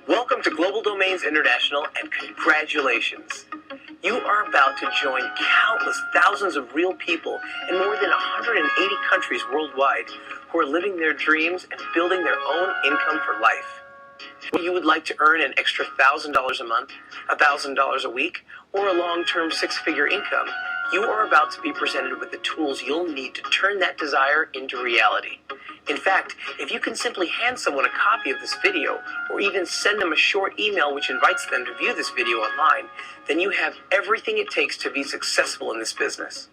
Welcome to Global Domains International, and congratulations. You are about to join countless thousands of real people in more than 180 countries worldwide who are living their dreams and building their own income for life. Whether you would like to earn an extra $1,000 a month, $1,000 a week, or a long-term six-figure income, you are about to be presented with the tools you'll need to turn that desire into reality. In fact, if you can simply hand someone a copy of this video, or even send them a short email which invites them to view this video online, then you have everything it takes to be successful in this business.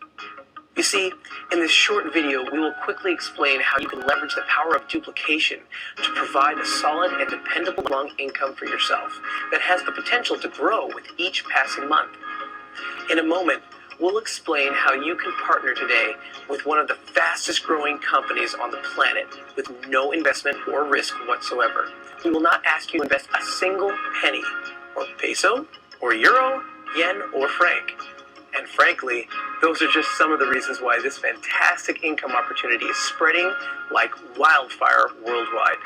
You see, in this short video, we will quickly explain how you can leverage the power of duplication to provide a solid and dependable long income for yourself that has the potential to grow with each passing month. In a moment, we'll explain how you can partner today with one of the fastest growing companies on the planet with no investment or risk whatsoever. We will not ask you to invest a single penny, or peso, or euro, yen, or franc. And frankly, those are just some of the reasons why this fantastic income opportunity is spreading like wildfire worldwide.